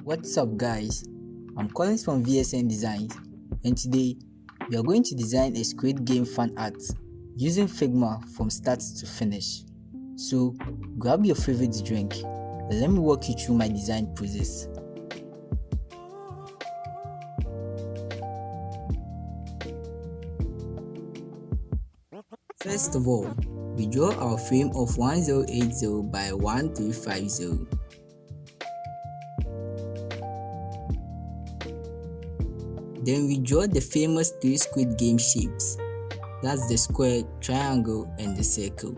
What's up guys, I'm calling from VSN Designs, and today we are going to design a Squid Game fan art using Figma from start to finish. So grab your favorite drink and let me walk you through my design process. First of all, we draw our frame of 1080 by 1350. Then we draw the famous three Squid Game shapes. That's the square, triangle, and the circle.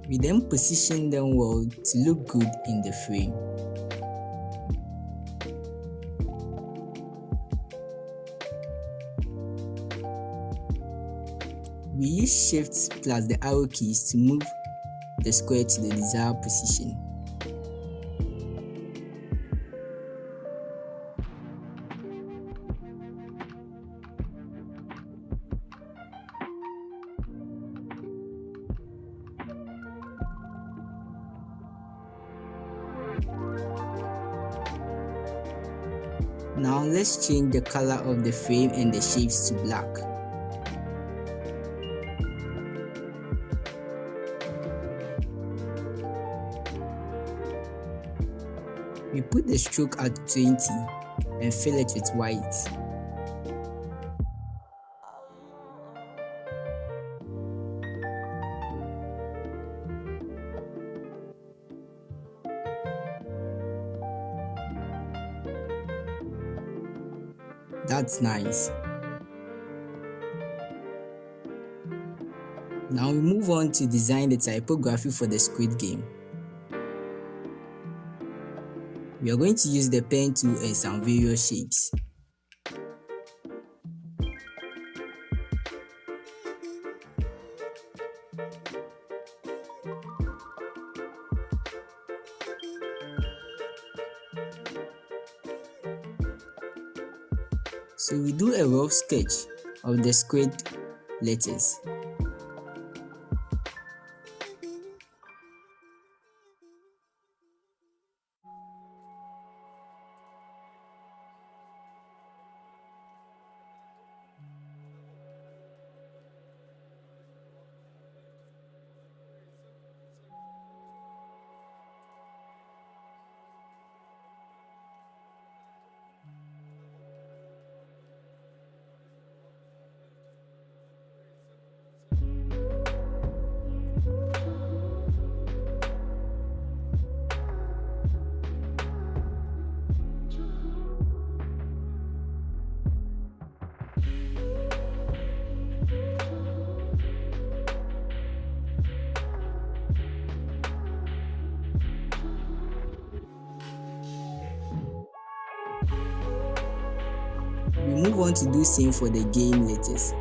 We then position them well to look good in the frame. We use Shift plus the arrow keys to move the square to the desired position. Now let's change the color of the frame and the shapes to black. We put the stroke at 20 and fill it with white. That's nice. Now we move on to design the typography for the Squid Game. We are going to use the pen tool and some various shapes. So we do a rough sketch of the squid letters. We move on to do same for the game letters.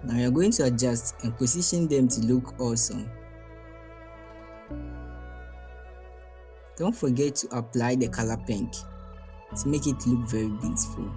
Now we are going to adjust and position them to look awesome. Don't forget to apply the color pink to make it look very beautiful.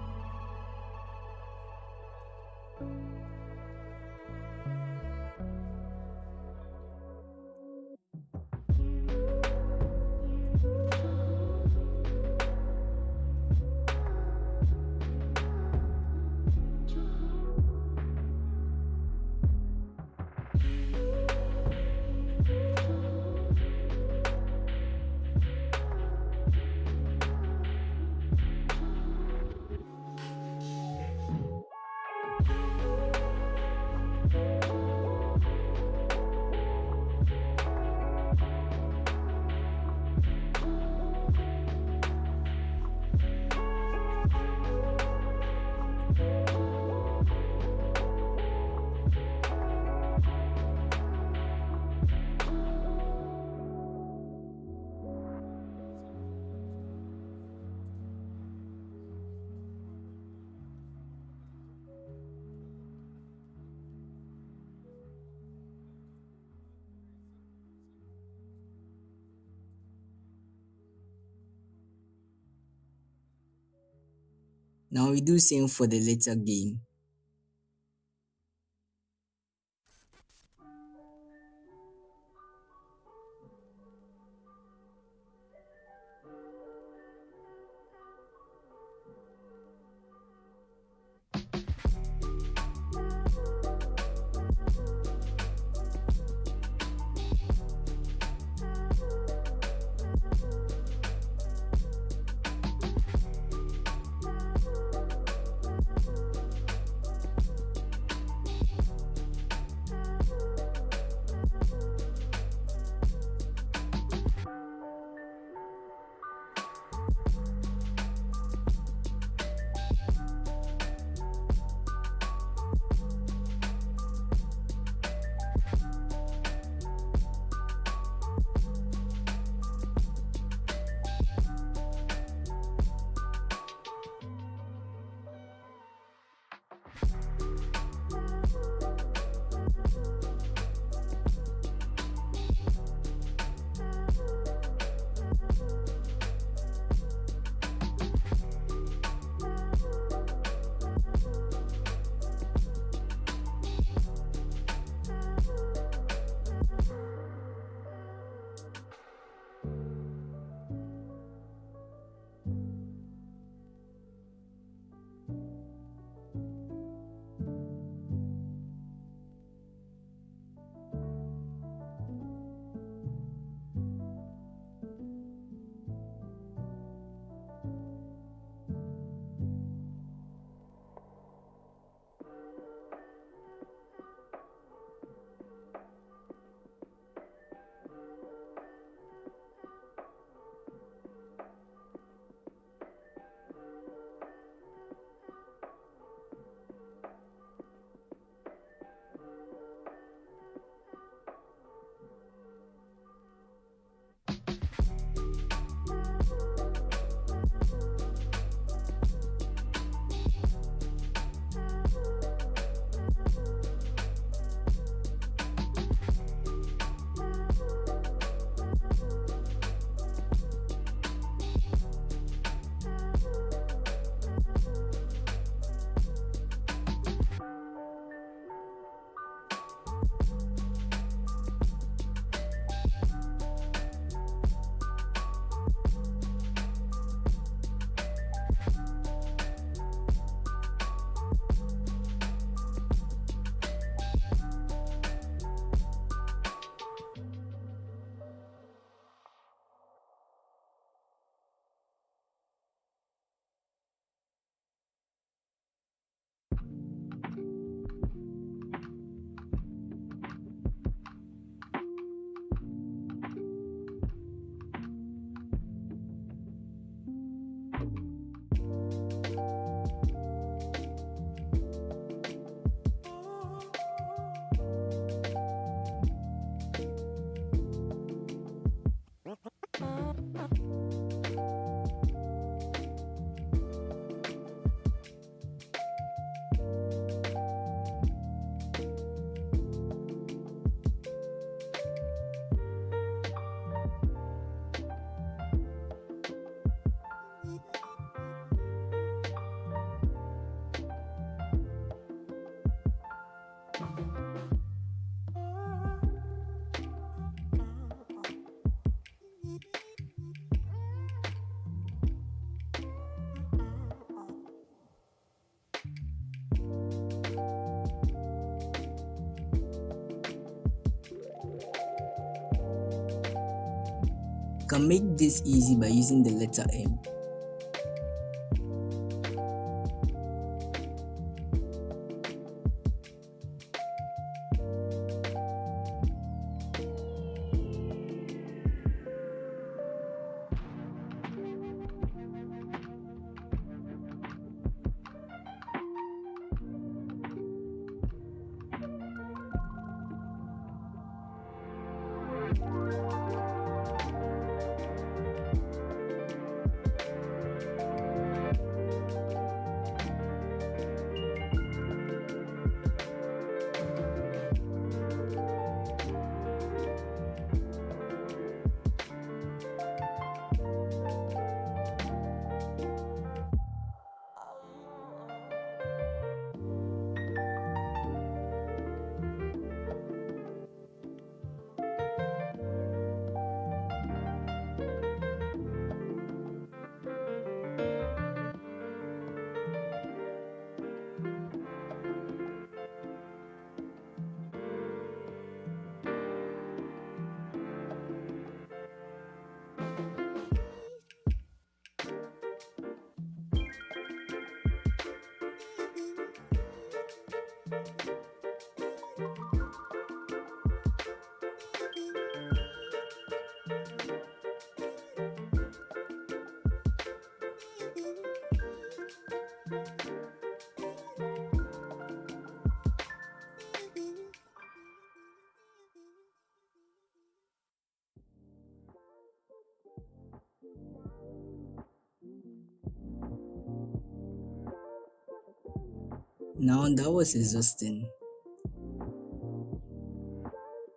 Now we do same for the letter game. You can make this easy by using the letter M. Now that was exhausting.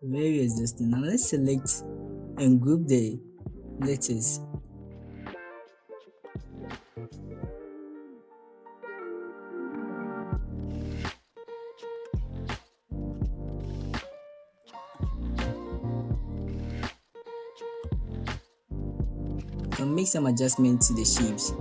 Very exhausting. Now let's select and group the letters. And make some adjustments to the shapes.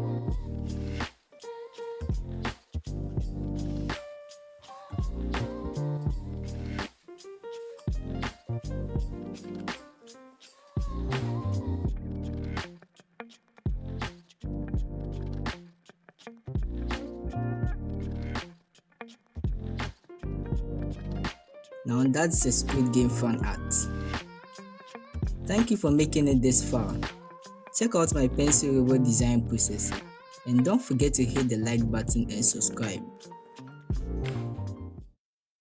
Now that's the Squid Game fan art. Thank you for making it this far. Check out my pencil robot design process and don't forget to hit the like button and subscribe.